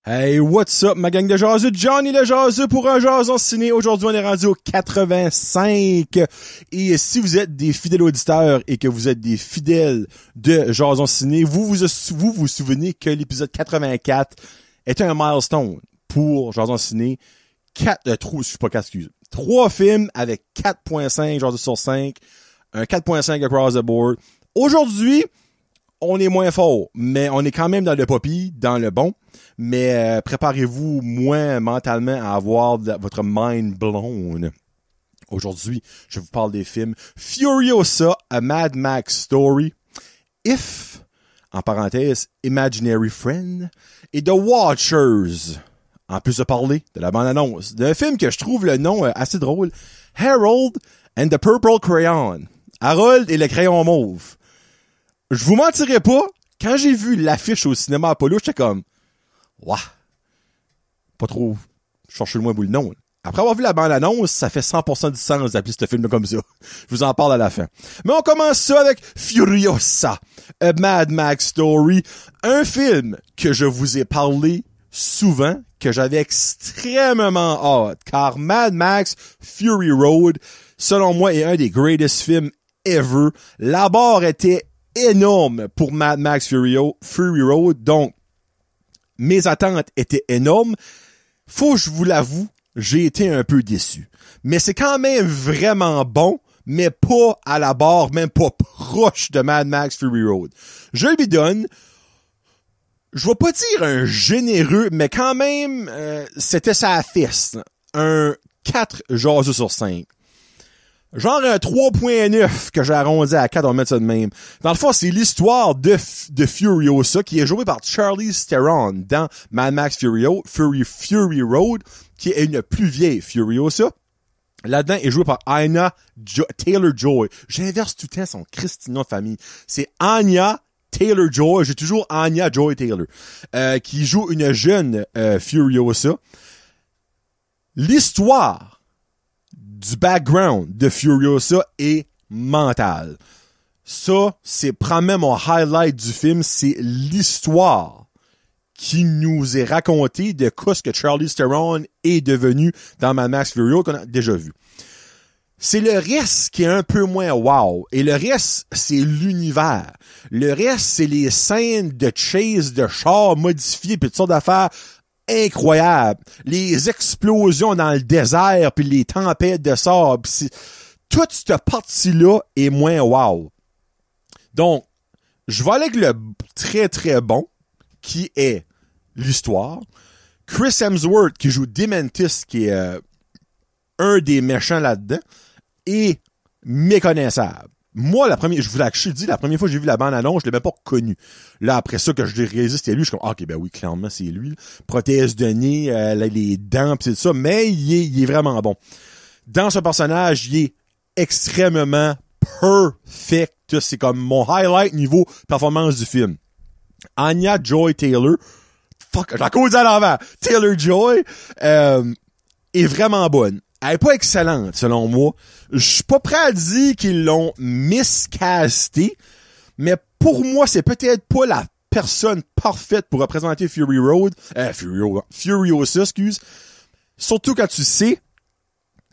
Hey, what's up, ma gang de jaseux? Johnny le jaseux pour un jason ciné. Aujourd'hui, on est rendu au 85. Et si vous êtes des fidèles auditeurs et que vous êtes des fidèles de jason ciné, vous vous souvenez que l'épisode 84 était un milestone pour jason ciné. 3 films avec 4.5 jaseux sur 5, un 4.5 across the board. Aujourd'hui, on est moins fort, mais on est quand même dans le poppy, dans le bon. Mais préparez-vous moins mentalement à avoir votre mind blown. Aujourd'hui, je vous parle des films Furiosa, A Mad Max Story, If, en parenthèse, Imaginary Friend, et The Watchers. En plus de parler de la bande-annonce d'un film que je trouve le nom assez drôle, Harold and the Purple Crayon. Harold et le crayon mauve. Je vous mentirai pas, quand j'ai vu l'affiche au cinéma Apollo, j'étais comme, ouah, pas trop chercher le moins bout le nom. Après avoir vu la bande-annonce, ça fait 100% du sens d'appeler ce film comme ça. Je vous en parle à la fin. Mais on commence ça avec Furiosa, A Mad Max Story, un film que je vous ai parlé souvent, que j'avais extrêmement hâte, car Mad Max Fury Road, selon moi, est un des greatest films ever. La barre était énorme pour Mad Max Fury Road, donc mes attentes étaient énormes. Faut que je vous l'avoue, j'ai été un peu déçu. Mais c'est quand même vraiment bon, mais pas à la barre, même pas proche de Mad Max Fury Road. Je lui donne, je vais pas dire un généreux, mais quand même, c'était sa fesse. Un 4 jaseux sur 5. Genre un 3.9 que j'ai arrondi à 4, on va mettre ça de même. Dans le fond, c'est l'histoire de Furiosa qui est jouée par Charlize Theron dans Mad Max Fury Road, qui est une plus vieille Furiosa. Là-dedans, est jouée par Anya Taylor-Joy. J'inverse tout le temps son Christina de famille. C'est Anya Taylor-Joy. J'ai toujours Anya Joy-Taylor. Qui joue une jeune Furiosa. L'histoire du background de Furiosa est mental. Ça, c'est probablement mon highlight du film, c'est l'histoire qui nous est racontée de ce que Charlize Theron est devenu dans Mad Max Fury Road qu'on a déjà vu. C'est le reste qui est un peu moins wow. Et le reste, c'est l'univers. Le reste, c'est les scènes de chase, de chars modifiés, puis toutes sortes d'affaires incroyable. Les explosions dans le désert puis les tempêtes de sable. Toute cette partie-là est moins wow. Donc, je vais aller avec le très très bon qui est l'histoire. Chris Hemsworth qui joue Dementis qui est un des méchants là-dedans est méconnaissable. Moi, la première fois que j'ai vu la bande-annonce, je l'ai même pas reconnu. Là, après ça, que je l'ai réalisé, c'était lui, je suis comme, ok, ben oui, clairement, c'est lui. Prothèse de nez, les dents, pis c'est ça, mais il est vraiment bon. Dans ce personnage, il est extrêmement perfect. C'est comme mon highlight niveau performance du film. Anya Joy-Taylor, je la cause à l'envers. Taylor-Joy, est vraiment bonne. Elle est pas excellente, selon moi. Je suis pas prêt à dire qu'ils l'ont miscasté, mais pour moi, c'est peut-être pas la personne parfaite pour représenter Furiosa, excuse. Surtout quand tu sais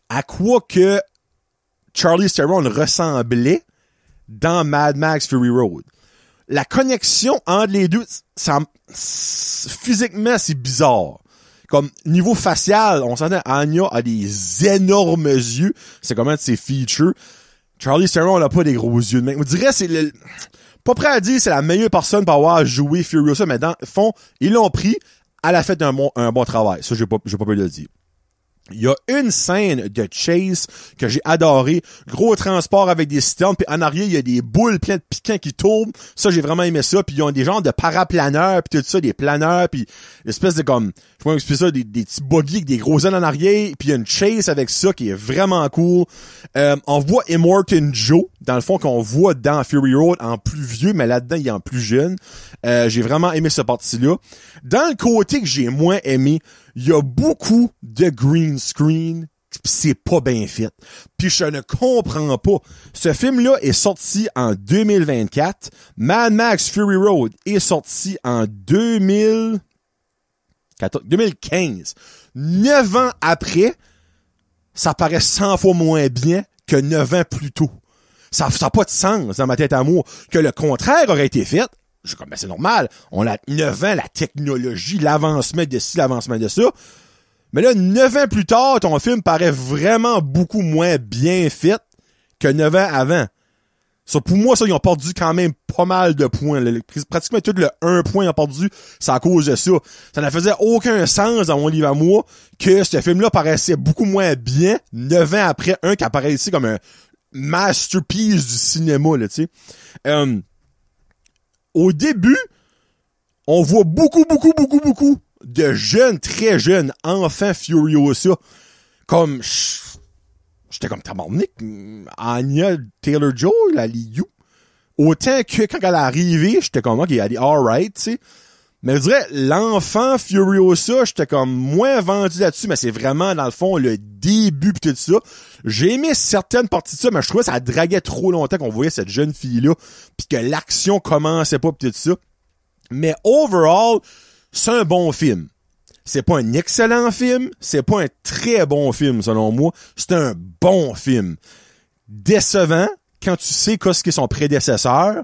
à quoi que Charlize Theron ressemblait dans Mad Max Fury Road. La connexion entre les deux, physiquement, c'est bizarre. Comme, niveau facial, on s'entend, Anya a des énormes yeux. C'est comment de ses features. Charlize Theron n'a pas des gros yeux de mec. On dirait c'est pas prêt à dire c'est la meilleure personne pour avoir joué Furiosa, mais dans le fond, ils l'ont pris. Elle a fait un bon travail. Ça, j'ai pas peur de le dire. Il y a une scène de chase que j'ai adoré. Gros transport avec des citernes, puis en arrière, il y a des boules pleines de piquants qui tournent. Ça, j'ai vraiment aimé ça. Puis ils ont des genres de paraplaneurs, puis tout ça, des planeurs, puis l'espèce de comme, je peux expliquer ça, des petits buggy avec des gros ailes en arrière, puis il y a une chase avec ça qui est vraiment cool. On voit Immortan Joe, dans le fond, qu'on voit dans Fury Road en plus vieux, mais là-dedans, il est en plus jeune. J'ai vraiment aimé cette partie-là. Dans le côté que j'ai moins aimé, il y a beaucoup de green screen, pis c'est pas bien fait. Puis je ne comprends pas. Ce film-là est sorti en 2024. Mad Max Fury Road est sorti en 2000... 2015. 9 ans après, ça paraît 100 fois moins bien que 9 ans plus tôt. Ça n'a pas de sens dans ma tête à moi. Que le contraire aurait été fait, je suis comme, ben c'est normal. On a 9 ans, la technologie, l'avancement de ci, l'avancement de ça. Mais là, 9 ans plus tard, ton film paraît vraiment beaucoup moins bien fait que 9 ans avant. Ça, pour moi, ça, ils ont perdu quand même pas mal de points. Là. Pratiquement tout le 1 point ils ont perdu, c'est à cause de ça. Ça ne faisait aucun sens dans mon livre à moi que ce film-là paraissait beaucoup moins bien 9 ans après un qui apparaissait comme un masterpiece du cinéma, là, tu sais. Au début, on voit beaucoup de jeunes, très jeunes, enfants Furiosa. Comme, j'étais comme tabarnak, Anya Taylor-Joy, la Liu. Autant que quand elle est arrivée, j'étais comme, ok, elle est alright, tu sais. Mais je dirais, l'enfant Furiosa, j'étais comme moins vendu là-dessus, mais c'est vraiment, dans le fond, le début pis tout ça. J'ai aimé certaines parties de ça, mais je trouvais que ça draguait trop longtemps qu'on voyait cette jeune fille-là, pis que l'action commençait pas pis tout ça. Mais overall, c'est un bon film. C'est pas un excellent film, c'est pas un très bon film, selon moi. C'est un bon film. Décevant, quand tu sais qu'est-ce qu'est son prédécesseur.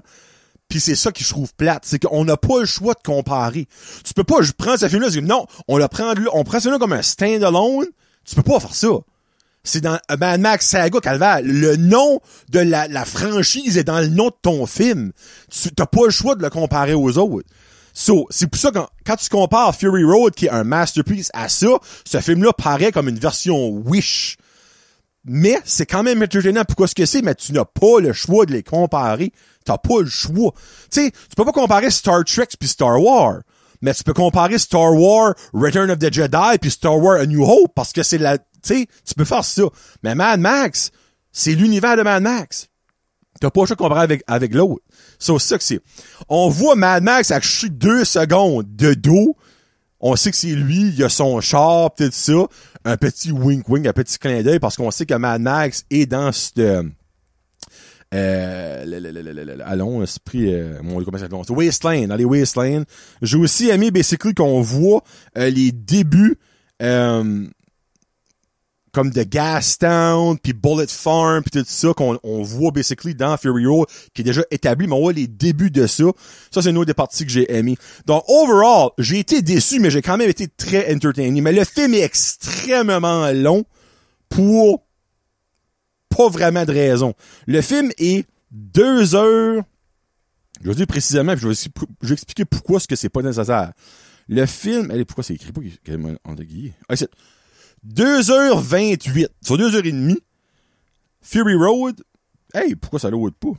Puis c'est ça que je trouve plate, c'est qu'on n'a pas le choix de comparer. Tu peux pas, je prends ce film-là, je dis non, on prend celui-là comme un stand-alone. Tu peux pas faire ça. C'est dans Mad Max Saga, Calvaire. Le nom de la franchise est dans le nom de ton film. Tu t'as pas le choix de le comparer aux autres. So, c'est pour ça que quand tu compares Fury Road, qui est un masterpiece, à ça, ce film-là paraît comme une version Wish. Mais c'est quand même entertainant pour ce que c'est, mais tu n'as pas le choix de les comparer. T'as pas le choix. Tu sais, tu peux pas comparer Star Trek puis Star Wars. Mais tu peux comparer Star Wars Return of the Jedi puis Star Wars A New Hope parce que c'est tu sais, tu peux faire ça. Mais Mad Max, c'est l'univers de Mad Max. T'as pas le choix de comparer avec l'autre. C'est ça que c'est. On voit Mad Max à 2 secondes de dos. On sait que c'est lui, il a son char, tout ça. Un petit wink-wink, un petit clin d'œil, parce qu'on sait que Mad Max est dans cette... allons, esprit... comment ça s'appelle? Wasteland, dans les Wasteland. J'ai aussi aimé, basically, qu'on voit les débuts... comme de Gastown, puis Bullet Farm, puis tout ça, qu'on voit basically dans Fury Road, qui est déjà établi, mais on voit les débuts de ça. Ça, c'est une autre des parties que j'ai aimé. Donc, overall, j'ai été déçu, mais j'ai quand même été très entertaining. Mais le film est extrêmement long pour pas vraiment de raison. Le film est 2 heures, je vais dire précisément, puis je vais expliquer pourquoi ce que c'est pas nécessaire. Le film, pourquoi c'est écrit pas en guillemets? Ah, c'est 2h28. Sur 2h30. Fury Road. Hey, pourquoi ça l'aude pas?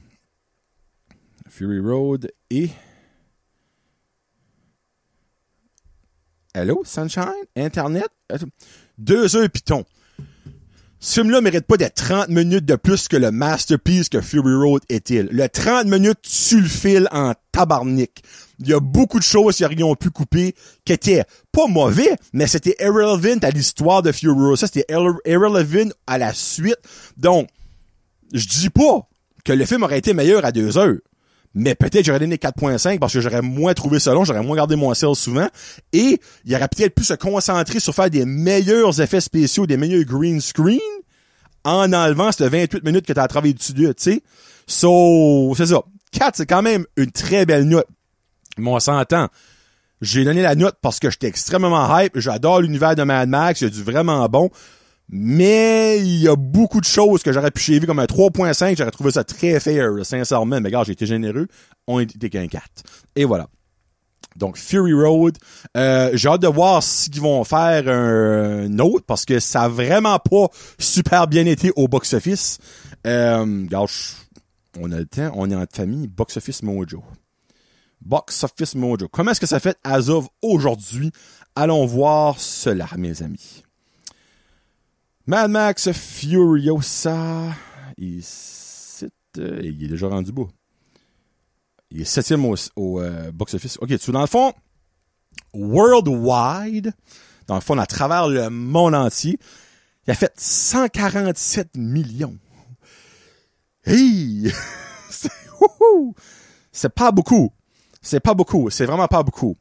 Fury Road et... Hello, Sunshine? Internet? 2 heures piton. Ce film-là mérite pas d'être 30 minutes de plus que le masterpiece que Fury Road est-il. Le 30 minutes, tu le files en tabarnak. Il y a beaucoup de choses qu'ils auraient pu couper qui étaient pas mauvais, mais c'était irrelevant à l'histoire de Fury Road. Ça, c'était irrelevant à la suite. Donc, je dis pas que le film aurait été meilleur à 2 heures. Mais peut-être j'aurais donné 4.5 parce que j'aurais moins trouvé ça long, j'aurais moins gardé mon sel souvent. Et il aurait peut-être pu se concentrer sur faire des meilleurs effets spéciaux, des meilleurs green screen en enlevant cette 28 minutes que tu as travaillé dessus, tu sais. So, c'est ça. 4, c'est quand même une très belle note. Mais on s'entend. J'ai donné la note parce que j'étais extrêmement hype. J'adore l'univers de Mad Max. Il y a du vraiment bon. Mais il y a beaucoup de choses que j'aurais pu chéver comme un 3.5. J'aurais trouvé ça très fair, sincèrement. Mais regarde, j'ai été généreux. On était qu'un 4. Et voilà. Donc, Fury Road. J'ai hâte de voir s'ils vont faire un autre parce que ça a vraiment pas super bien été au box-office. Regarde, on a le temps. On est en famille. Box-office Mojo. Box Office Mojo. Comment est-ce que ça fait as of aujourd'hui? Allons voir cela, mes amis. Mad Max Furiosa. Il est déjà rendu beau. Il est 7e au Box Office. OK, dans le fond, worldwide, dans le fond, à travers le monde entier, il a fait 147 millions. Hey! C'est pas beaucoup. C'est pas beaucoup. C'est vraiment pas beaucoup.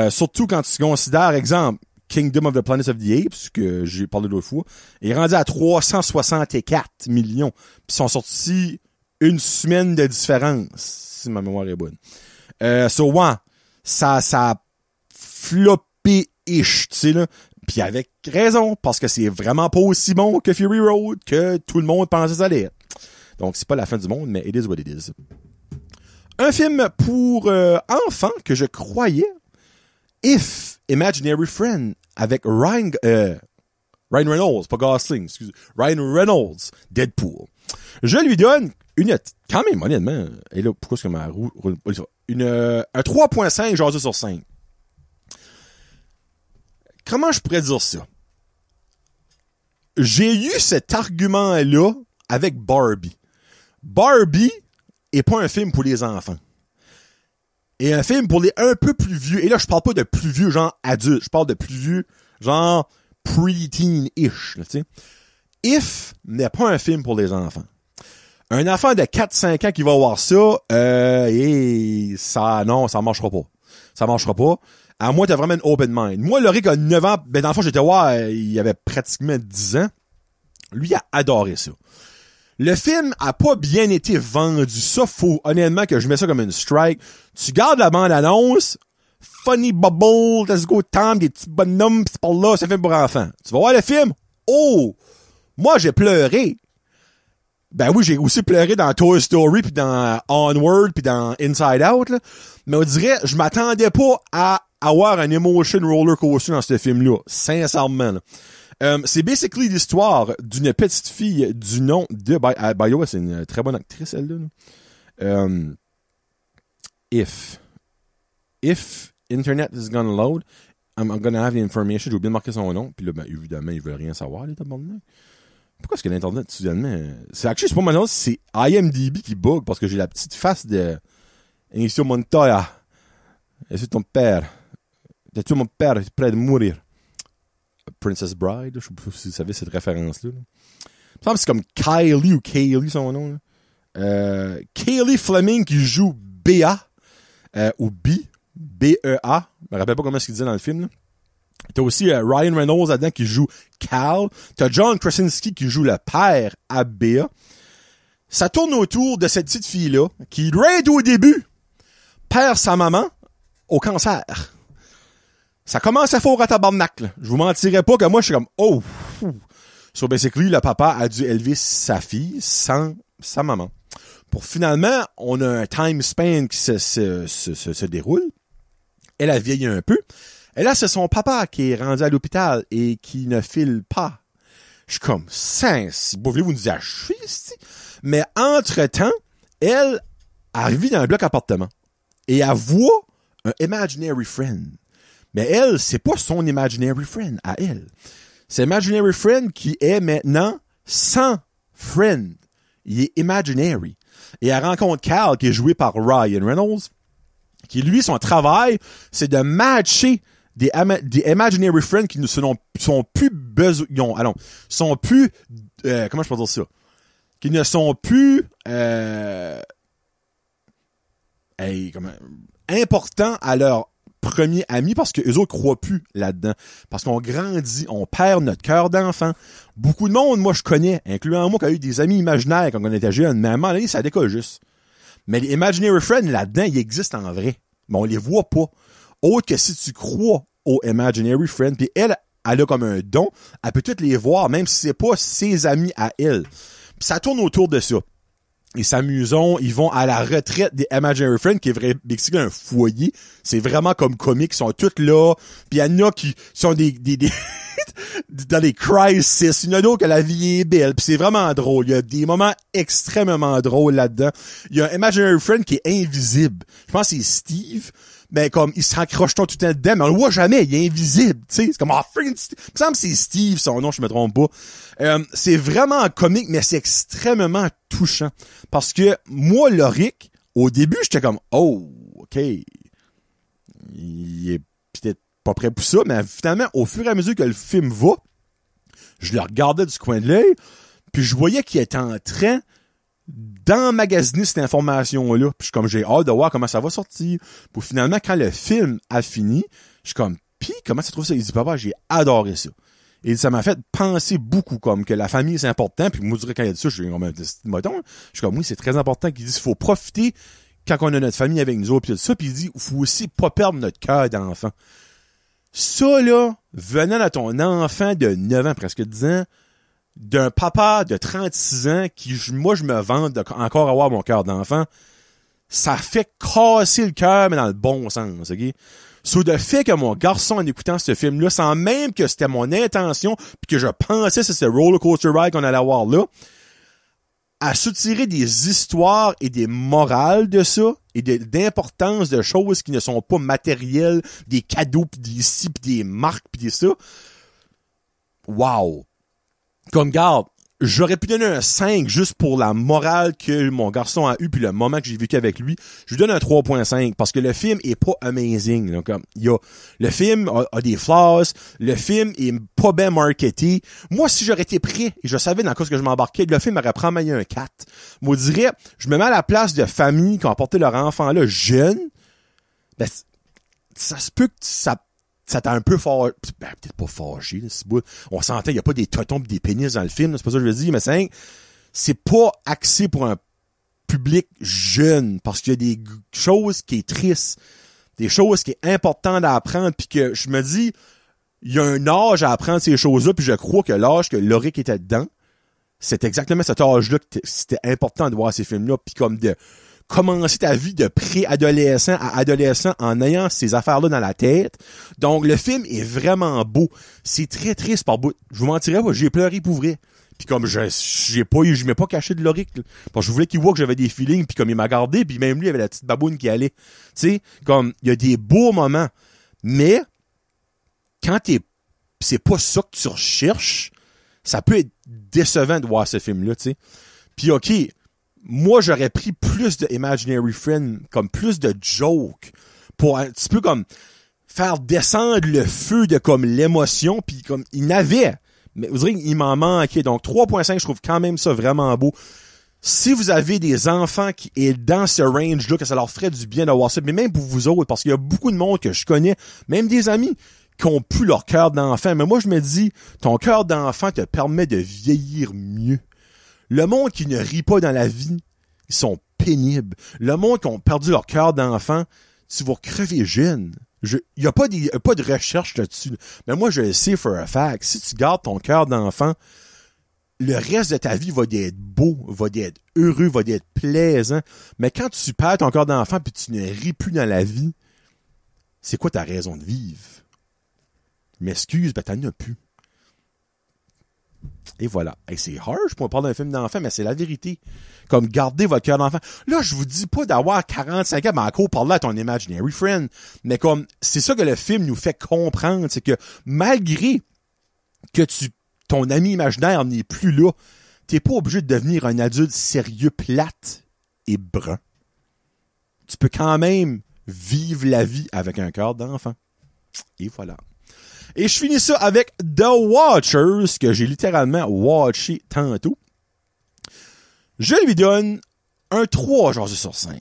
Surtout quand tu considères, exemple, Kingdom of the Planet of the Apes, que j'ai parlé l'autre fois, est rendu à 364 millions. Puis ils sont sortis une semaine de différence, si ma mémoire est bonne. So, ouais, ça a floppé-ish, tu sais, là. Puis avec raison, parce que c'est vraiment pas aussi bon que Fury Road, que tout le monde pensait que ça allait être. Donc, c'est pas la fin du monde, mais it is what it is. Un film pour enfants que je croyais, If, Imaginary Friend, avec Ryan Reynolds, pas Gosling, excusez, Ryan Reynolds, Deadpool. Je lui donne quand même, honnêtement, et là, pourquoi est-ce que ma roue, un 3.5 jasé sur 5. Comment je pourrais dire ça? J'ai eu cet argument-là avec Barbie. Barbie est pas un film pour les enfants. Et un film pour les un peu plus vieux. Et là, je parle pas de plus vieux, genre adulte. Je parle de plus vieux, genre pre-teen-ish, tu sais. If n'est pas un film pour les enfants. Un enfant de 4-5 ans qui va voir ça, ça marchera pas. Ça marchera pas. À moi, t'as vraiment une open mind. Moi, Laurie, qui a 9 ans, ben, dans le fond, j'étais voir, il avait pratiquement 10 ans. Lui, il a adoré ça. Le film a pas bien été vendu. Ça, faut honnêtement que je mets ça comme une strike. Tu gardes la bande-annonce, funny bubble, let's go time, des petits bonhommes, pis par là, c'est un film pour enfants. Tu vas voir le film? Oh! Moi, j'ai pleuré. Ben oui, j'ai aussi pleuré dans Toy Story, puis dans Onward, puis dans Inside Out, là. Mais on dirait, je m'attendais pas à avoir un emotion roller coaster dans ce film-là. Sincèrement, là. C'est basically l'histoire d'une petite fille du nom de... By the way, c'est une très bonne actrice, elle-là. If Internet is gonna load, I'm gonna have the information. J'ai oublié de marquer son nom. Puis là, ben, évidemment, ils veulent rien savoir, les tabarnak. Pourquoi est-ce que l'Internet, soudainement... C'est pas maintenant, c'est IMDb qui bug parce que j'ai la petite face de... Inicio Montoya. Est-ce que ton père... T'as-tu mon père près de mourir? Princess Bride, je sais pas si vous savez cette référence-là. Il me semble que c'est comme Kylie ou Kaylee son nom. Kaylee Fleming qui joue B.A. Ou B-E-A. Je me rappelle pas comment est-ce qu'il disait dans le film. Là. T'as aussi Ryan Reynolds là-dedans qui joue Cal. T'as John Krasinski qui joue le père à B.A. Ça tourne autour de cette petite fille-là qui, right au début, perd sa maman au cancer. Ça commence à fort à tabarnak, là. Je vous mentirais pas que moi, je suis comme, oh! So, basically, le papa a dû élever sa fille sans sa maman. Pour finalement, on a un time span qui se déroule. Elle a vieilli un peu. Et là, c'est son papa qui est rendu à l'hôpital et qui ne file pas. Je suis comme, si vous voulez vous nous achever, mais entre-temps, elle arrive dans un bloc appartement. Et elle voit un imaginary friend. Mais elle, c'est pas son imaginary friend à elle. C'est imaginary friend qui est maintenant sans friend. Il est imaginary. Et elle rencontre Cal, qui est joué par Ryan Reynolds, qui lui, son travail, c'est de matcher des imaginary friends qui ne sont plus comment je peux dire ça? Qui ne sont plus importants à leur premier ami parce que eux autres croient plus là-dedans. Parce qu'on grandit, on perd notre cœur d'enfant. Beaucoup de monde, moi, je connais, incluant moi, qui a eu des amis imaginaires quand on était jeune, mais à un moment donné, ça décolle juste. Mais les imaginary friends, là-dedans, ils existent en vrai. Mais on les voit pas. Autre que si tu crois aux imaginary friends, puis elle a comme un don, elle peut toutes les voir, même si c'est pas ses amis à elle. Puis ça tourne autour de ça. Ils s'amusent, ils vont à la retraite des Imaginary Friends, qui est vrai, un foyer. C'est vraiment comme comique, ils sont tous là. Puis il y en a qui sont des dans des crises. Il y en a d'autres que la vie est belle. Puis c'est vraiment drôle. Il y a des moments extrêmement drôles là-dedans. Il y a un Imaginary Friend qui est invisible. Je pense que c'est Steve. Ben, comme, il se raccroche tout le temps dedans, mais on le voit jamais, il est invisible, tu sais. C'est comme, freaking Steve. Il me semble que c'est Steve, son nom, je me trompe pas. C'est vraiment comique, mais c'est extrêmement touchant. Parce que, moi, Loric, au début, j'étais comme, oh, ok. Il est peut-être pas prêt pour ça, mais finalement, au fur et à mesure que le film va, je le regardais du coin de l'œil, puis je voyais qu'il était en train d'emmagasiner cette information-là. Puis j'ai hâte de voir comment ça va sortir. Puis finalement, quand le film a fini, je suis comme, pis comment tu trouves ça? Il dit, papa, j'ai adoré ça. Et ça m'a fait penser beaucoup, comme que la famille c'est important. Puis moi, je dirais quand il a dit ça, je suis comme, mettons, je suis comme, oui, c'est très important qu'il dise, il faut profiter quand on a notre famille avec nous autres, puis tout ça. Puis il dit, il faut aussi pas perdre notre cœur d'enfant. Ça, là, venant à ton enfant de 9 ans, presque 10 ans, d'un papa de 36 ans qui, moi, je me vante encore avoir mon cœur d'enfant, ça fait casser le cœur, mais dans le bon sens, ok? Sur le fait que mon garçon, en écoutant ce film-là, sans même que c'était mon intention, puis que je pensais que c'était ce roller coaster ride qu'on allait avoir là, à soutirer des histoires et des morales de ça, et d'importance de choses qui ne sont pas matérielles, des cadeaux, pis des ci, pis des marques, pis des ça. Wow! Comme garde, j'aurais pu donner un 5 juste pour la morale que mon garçon a eu puis le moment que j'ai vécu avec lui. Je lui donne un 3.5 parce que le film est pas amazing. Là, comme, le film a des flaws, le film est pas bien marketé. Moi, si j'aurais été prêt et je savais dans quoi ce que je m'embarquais, le film aurait probablement un 4. Moi, je dirais, je me mets à la place de familles qui ont apporté leur enfant là jeune. Ben, ça se peut que ça t'a un peu fâché, peut-être pas fâché, là, on s'entend, il y a pas des totons pis des pénis dans le film, c'est pas ça que je veux dire, mais c'est pas axé pour un public jeune, parce qu'il y a des choses qui est tristes, des choses qui est important d'apprendre, puis que je me dis, il y a un âge à apprendre ces choses-là, puis je crois que l'âge que Loric était dedans, c'est exactement cet âge-là que c'était important de voir ces films-là, puis comme de commencer ta vie de pré-adolescent à adolescent en ayant ces affaires-là dans la tête. Donc, le film est vraiment beau. C'est très triste par bout. Je vous mentirais pas, j'ai pleuré pour vrai. Puis comme je m'ai pas caché de Loric, parce que je voulais qu'il voit que j'avais des feelings, puis comme il m'a gardé, puis même lui, il avait la petite baboune qui allait. Tu sais, comme, il y a des beaux moments. Mais, quand c'est pas ça que tu recherches, ça peut être décevant de voir ce film-là, tu sais. Puis ok, moi, j'aurais pris plus de Imaginary Friend, comme plus de jokes, pour un petit peu comme faire descendre le feu de comme l'émotion, puis comme il n'avait, mais vous direz qu'il m'en manquait. Donc 3.5, je trouve quand même ça vraiment beau. Si vous avez des enfants qui est dans ce range-là, que ça leur ferait du bien d'avoir ça, mais même pour vous autres, parce qu'il y a beaucoup de monde que je connais, même des amis, qui ont plus leur cœur d'enfant. Mais moi, je me dis, ton cœur d'enfant te permet de vieillir mieux. Le monde qui ne rit pas dans la vie, ils sont pénibles. Le monde qui ont perdu leur cœur d'enfant, tu vas crever jeune. Il y a pas de recherche là-dessus. Mais moi, je le sais for a fact. Si tu gardes ton cœur d'enfant, le reste de ta vie va être beau, va être heureux, va être plaisant. Mais quand tu perds ton cœur d'enfant puis tu ne ris plus dans la vie, c'est quoi ta raison de vivre? Je m'excuse, ben t'en as plus. Et voilà. Hey, c'est harsh pour parler d'un film d'enfant, mais c'est la vérité. Comme garder votre cœur d'enfant. Là, je vous dis pas d'avoir 45 ans, mais encore parler à ton imaginary friend. Mais comme, c'est ça que le film nous fait comprendre, c'est que malgré que ton ami imaginaire n'est plus là, t'es pas obligé de devenir un adulte sérieux, plate et brun. Tu peux quand même vivre la vie avec un cœur d'enfant. Et voilà. Et je finis ça avec The Watchers, que j'ai littéralement watché tantôt. Je lui donne un 3 sur 5.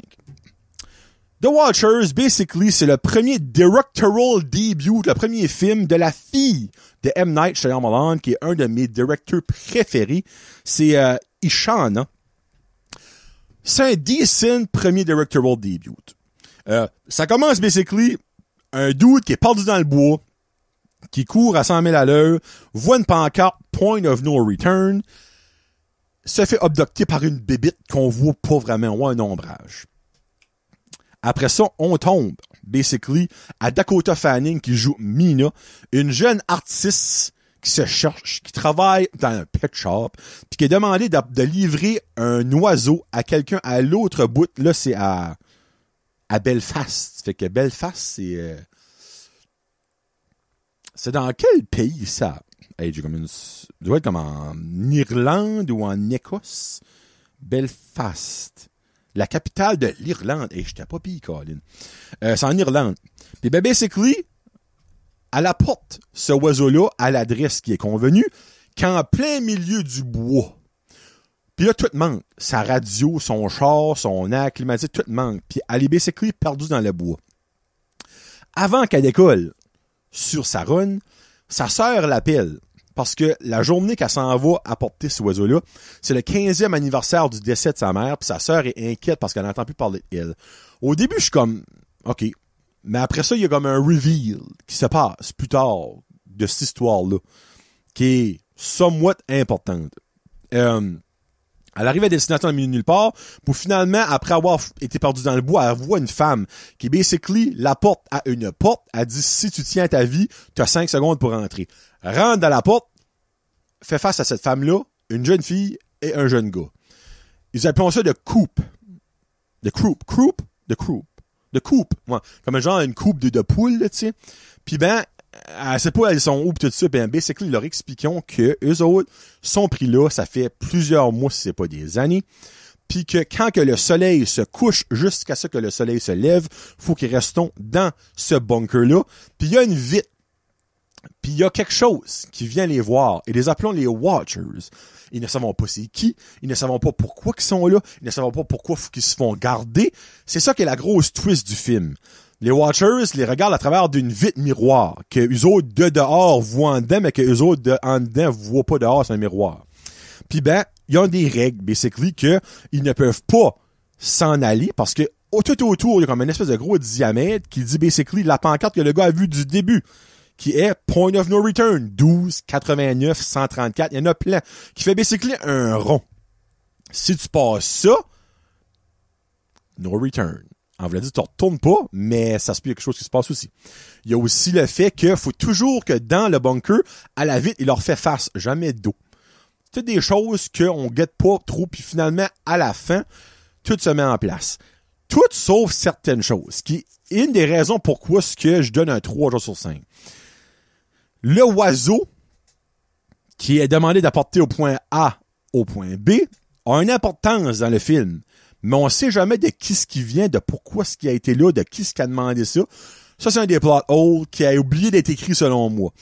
The Watchers, basically, c'est le premier directorial debut, le premier film de la fille de M. Night Shyamalan, qui est un de mes directeurs préférés. C'est Ishana. C'est un decent premier directorial debut. Ça commence, basically, un dude qui est perdu dans le bois, qui court à 100 000 à l'heure, voit une pancarte « Point of no return », se fait abducter par une bébite qu'on voit pas vraiment, ou un ombrage. Après ça, on tombe, basically, à Dakota Fanning qui joue Mina, une jeune artiste qui se cherche, qui travaille dans un pet shop, puis qui est demandé de livrer un oiseau à quelqu'un à l'autre bout. Là, c'est à Belfast. Fait que Belfast, c'est dans quel pays, ça? Hey, j'ai comme ça doit être comme en Irlande ou en Écosse. Belfast. La capitale de l'Irlande. Hey, j'étais pas pire, Colin. C'est en Irlande. Puis, ben, basically, elle apporte ce oiseau-là à l'adresse qui est convenue, qu'en plein milieu du bois, Puis là, tout manque. Sa radio, son char, son air climatisé, tout manque. Puis elle est basically perdue dans le bois. Avant qu'elle décolle sur sa run, sa sœur l'appelle. Parce que la journée qu'elle s'en va apporter ce oiseau-là, c'est le 15e anniversaire du décès de sa mère, puis sa sœur est inquiète parce qu'elle n'entend plus parler d'elle. Au début, je suis comme, OK. Mais après ça, il y a comme un reveal qui se passe plus tard de cette histoire-là, qui est somewhat importante. Elle arrive à destination dans le milieu de nulle part, pour finalement, après avoir été perdue dans le bois, elle voit une femme qui, basically, la porte à une porte. Elle dit, si tu tiens ta vie, tu as 5 secondes pour rentrer. Rentre dans la porte, fait face à cette femme-là, une jeune fille et un jeune gars. Ils appellent ça de coupe. De croup. Ouais. Comme genre une coupe de poule, tu sais. Puis ben, elle sait pas elles sont où pis tout ça. Ben, basically, ils leur expliquons que eux autres sont pris là, ça fait plusieurs mois, si c'est pas des années. Puis que quand que le soleil se couche, jusqu'à ce que le soleil se lève, faut qu'ils restent dans ce bunker-là. Puis il y a une vitre. Puis il y a quelque chose qui vient les voir. Et les appelons les Watchers. Ils ne savent pas c'est qui. Ils ne savent pas pourquoi ils sont là. Ils ne savent pas pourquoi ils se font garder. C'est ça qui est la grosse twist du film. Les Watchers les regardent à travers d'une vitre miroir. Que eux autres de dehors voient en dedans, mais que eux autres de en dedans voient pas dehors sur un miroir. Puis ben, il y a des règles, basically, que ils ne peuvent pas s'en aller parce que tout autour, il y a comme une espèce de gros diamètre qui dit, basically, la pancarte que le gars a vue du début, qui est Point of No Return, 12, 89, 134, il y en a plein, qui fait basically un rond. Si tu passes ça, no return. En vrai dire, tu retournes pas, mais ça se peut quelque chose qui se passe aussi. Il y a aussi le fait qu'il faut toujours que dans le bunker, à la vitre, il leur fait face, jamais dos. C'est des choses qu'on guette pas trop, puis finalement, à la fin, tout se met en place. Tout sauf certaines choses, qui est une des raisons pourquoi ce que je donne un 3 jours sur 5. Le oiseau qui est demandé d'apporter au point A au point B a une importance dans le film. Mais on sait jamais de qui ce qui vient, de pourquoi ce qui a été là, de qui ce qui a demandé ça. Ça, c'est un des plot holes qui a oublié d'être écrit selon moi.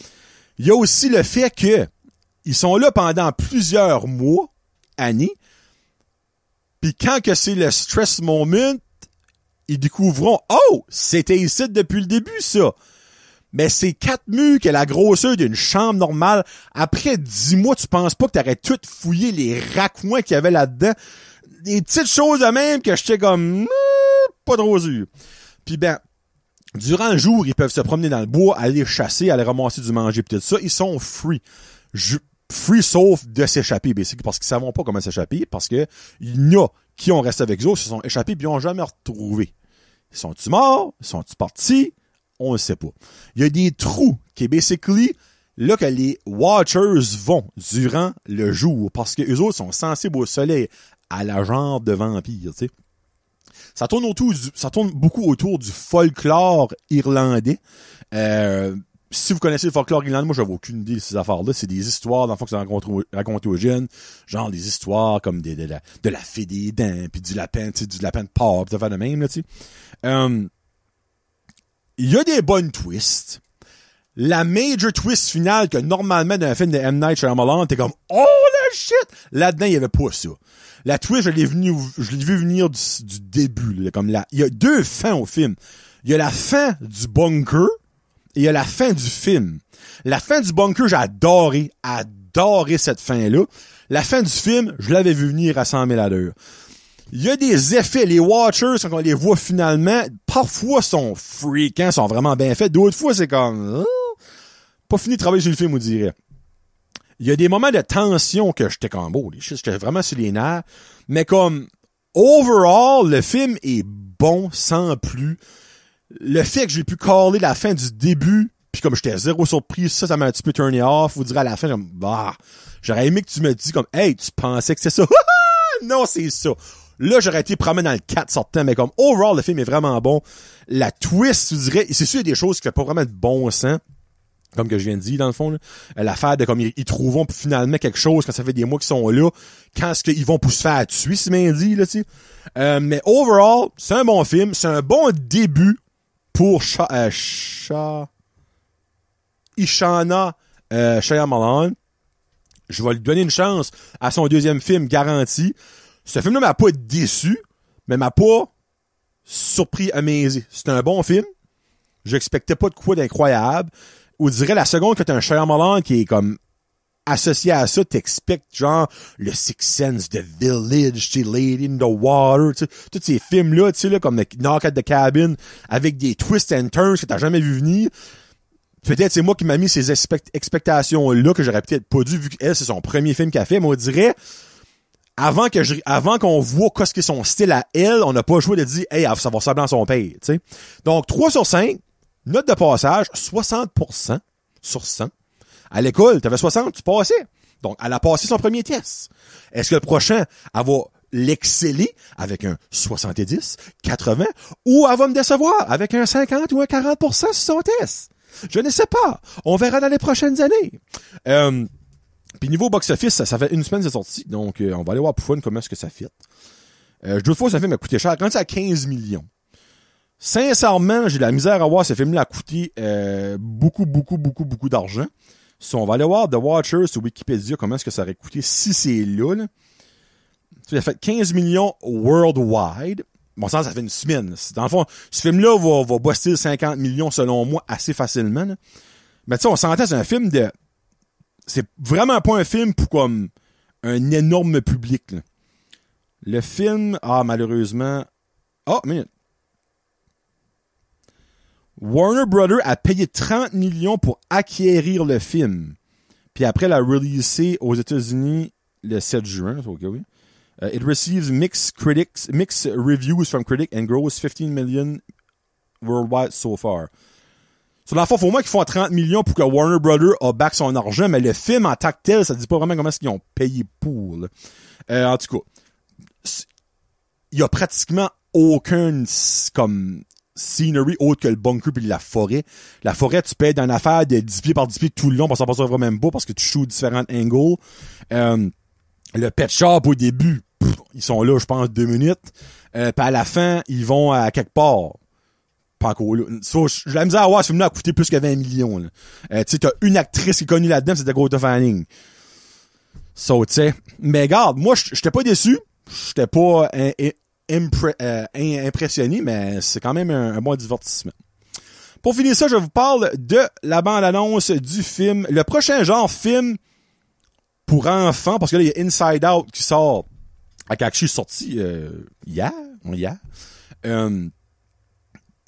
Il y a aussi le fait que ils sont là pendant plusieurs mois, années, puis quand que c'est le stress moment, ils découvriront, oh, c'était ici depuis le début, ça. Mais c'est 4 murs qui a la grosseur d'une chambre normale. Après 10 mois, tu penses pas que t'aurais tout fouillé les raccoins qu'il y avait là-dedans. Des petites choses de même que j'étais comme, pas trop sûr. Puis ben, durant le jour, ils peuvent se promener dans le bois, aller chasser, aller ramasser du manger pis tout ça. Ils sont free. Free sauf de s'échapper, basically, parce qu'ils savent pas comment s'échapper, parce que il y en a qui ont resté avec eux, se sont échappés puis ils ont jamais retrouvé. Sont-ils morts? Sont-ils partis? On ne sait pas. Il y a des trous qui est basically là que les Watchers vont durant le jour parce que eux autres sont sensibles au soleil, à la genre de vampire, tu sais. Ça tourne beaucoup autour du folklore irlandais. Si vous connaissez le folklore irlandais, moi j'avais aucune idée de ces affaires-là. C'est des histoires, dans le fond, que ça raconté aux jeunes. Genre des histoires comme de la fée des dents, puis du lapin, tu sais, du lapin de porc, pis ça fait de même, là, tu sais. Il y a des bonnes twists. La major twist finale que normalement dans un film de M. Night Shyamalan, t'es comme oh la shit! Là-dedans, il y avait pas ça. La twist, je l'ai vu venir du début. Là, comme là. Il y a 2 fins au film. Il y a la fin du bunker et il y a la fin du film. La fin du bunker, j'ai adoré cette fin-là. La fin du film, je l'avais vu venir à 100 000 à l'heure. Il y a des effets, les Watchers, quand on les voit finalement, parfois sont freakants, sont vraiment bien faits. D'autres fois, c'est comme, pas fini de travailler sur le film, on dirait. Il y a des moments de tension que j'étais comme, oh, j'étais vraiment sur les nerfs. Mais comme, overall, le film est bon, sans plus. Le fait que j'ai pu caller la fin du début, puis comme j'étais zéro surprise, ça m'a un petit peu turné off. Vous direz à la fin, comme, bah, j'aurais aimé que tu me dises comme, hey, tu pensais que c'est ça? Non, c'est ça. Là, j'aurais été promené dans le 4 sortant, mais comme, overall, le film est vraiment bon. La twist, tu dirais, c'est sûr, il y a des choses qui fait pas vraiment de bon sens. Comme que je viens de dire, dans le fond, là. L'affaire de comme ils trouveront finalement quelque chose quand ça fait des mois qu'ils sont là, quand est-ce qu'ils vont pour se faire tuer, si bien dit, là, tu sais. Mais overall, c'est un bon film, c'est un bon début pour Ishana Shyamalan. je vais lui donner une chance à son deuxième film garanti. Ce film-là m'a pas déçu, mais m'a pas surpris, amazé. C'est un bon film. J'expectais pas de quoi d'incroyable. Ou dirais la seconde que t'as un Shyamalan qui est comme associé à ça, t'expectes genre le Sixth Sense, The Village, tu sais, Lady in the Water, tu sais, tous ces films-là, tu sais, là, comme Knock at the Cabin, avec des twists and turns que t'as jamais vu venir. Peut-être c'est moi qui m'a mis ces expectations-là que j'aurais peut-être pas dû, vu qu'elle, c'est son premier film qu'elle fait, mais on dirait, avant qu'on voit qu'est-ce qu'est son style à elle, on n'a pas joué de dire, hey, ça va ressembler à son père, tu sais. Donc, 3 sur 5, note de passage, 60% sur 100. À l'école, t'avais 60, tu passais. Donc, elle a passé son premier test. Est-ce que le prochain, elle va l'exceller avec un 70, 80, ou elle va me décevoir avec un 50 ou un 40% sur son test? Je ne sais pas. On verra dans les prochaines années. Puis niveau box-office, ça fait une semaine que c'est sorti. Donc, on va aller voir pour fun comment est-ce que ça fit. Deux fois, ça fait m'a coûté cher. Quand c'est à 15 millions. Sincèrement, j'ai de la misère à voir ce film-là a coûté beaucoup d'argent. Si on va aller voir The Watcher sur Wikipédia, comment est-ce que ça aurait coûté si c'est là. Il a fait 15 millions worldwide. Bon, ça fait une semaine. Dans le fond, ce film-là va buster 50 millions selon moi assez facilement. Là. Mais tu sais, on s'entend, c'est un film de... C'est vraiment pas un film pour comme un énorme public. Là. Le film... Ah, malheureusement... Ah, minute. Warner Brothers a payé 30 millions pour acquérir le film. Puis après l'a releasé aux États-Unis le 7 juin. Okay, oui. It receives mixed reviews from critics and grows 15 million worldwide so far. So, dans le fond, faut moins qu'ils font 30 millions pour que Warner Brothers a back son argent, mais le film en tant que tel, ça dit pas vraiment comment est-ce qu'ils ont payé pour. Là. En tout cas, il y a pratiquement aucun comme scenery autre que le bunker puis la forêt. La forêt, tu peux être dans une affaire de 10 pieds par 10 pieds tout le long, parce que ça passe vraiment même pas, parce que tu shoots différents angles. Le pet shop au début, ils sont là, je pense, 2 minutes. Puis à la fin, ils vont à quelque part. Pas encore là. So, j'ai la misère à voir ce film-là a coûté plus que 20 millions. Tu sais, t'as une actrice qui est connue là-dedans, c'est Dakota Fanning. So, tu sais. Mais regarde, moi, j'étais pas déçu. J'étais pas impressionné, mais c'est quand même un bon divertissement. Pour finir ça, je vous parle de la bande-annonce du film. Le prochain genre film pour enfants, parce que là, il y a Inside Out qui sort à quelque chose sorti hier.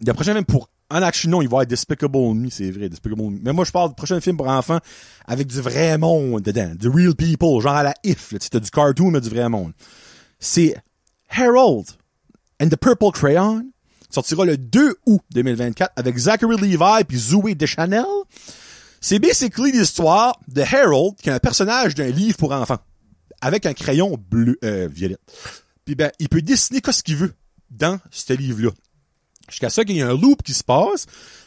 Le prochain film pour... En action, non, il va y avoir Despicable Me, c'est vrai, Despicable Me. Mais moi, je parle du prochain film pour enfants avec du vrai monde dedans, du real people, genre à la If, là, t'as du cartoon, mais du vrai monde. C'est Harold and the Purple Crayon, sortira le 2 août 2024 avec Zachary Levi puis Zooey Deschanel. C'est basically l'histoire de Harold, qui est un personnage d'un livre pour enfants, avec un crayon bleu, violet. Puis ben, il peut dessiner ce qu'il veut dans ce livre-là. Jusqu'à ça qu'il y a un loop qui se passe,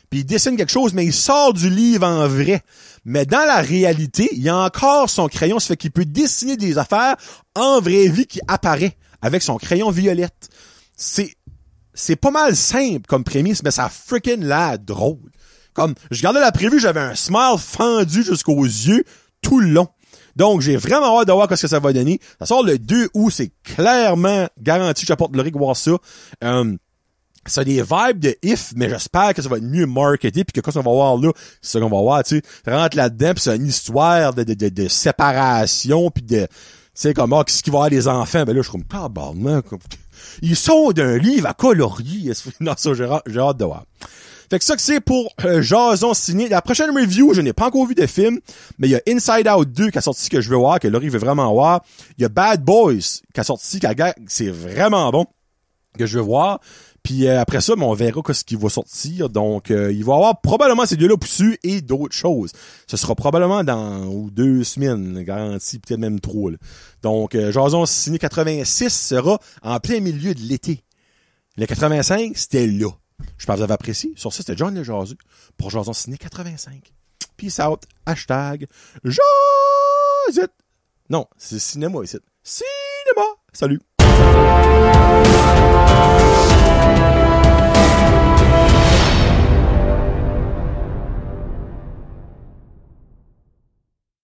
puis il dessine quelque chose, mais il sort du livre en vrai. Mais dans la réalité, il y a encore son crayon, ça fait qu'il peut dessiner des affaires en vraie vie qui apparaît avec son crayon violette. C'est pas mal simple comme prémisse, mais ça a freaking l'air drôle. Comme, je regardais la prévue, j'avais un smile fendu jusqu'aux yeux tout le long. Donc, j'ai vraiment hâte de voir ce que ça va donner. Ça sort le 2 août, c'est clairement garanti que j'apporte le voir ça. Ça a des vibes de If, mais j'espère que ça va être mieux marketé, puis que quand on va voir là, c'est ça qu'on va voir, tu sais, rentre là-dedans, puis c'est une histoire de séparation, puis de, tu sais, comme, qu'est-ce qu'il va y avoir des enfants? Ben là, je suis comme, tabarnak, ils sont d'un livre à colorier. Non, ça, j'ai hâte de voir. Fait que ça que c'est pour Jason Ciné. La prochaine review, je n'ai pas encore vu de film, mais il y a Inside Out 2 qui a sorti que je veux voir, que Laurie veut vraiment voir. Il y a Bad Boys qui a sorti, c'est vraiment bon, que je veux voir. Puis après ça, on verra ce qui va sortir. Donc, il va y avoir probablement ces deux-là poussus et d'autres choses. Ce sera probablement dans 2 semaines, garanti, peut-être même 3. Là. Donc, Jason Ciné 86 sera en plein milieu de l'été. Le 85, c'était là. J'espère que vous avez apprécié. Sur ça, c'était John le Jazu pour Jason Ciné 85. Peace out. Hashtag Jazit. Non, c'est cinéma ici. Cinéma. Salut.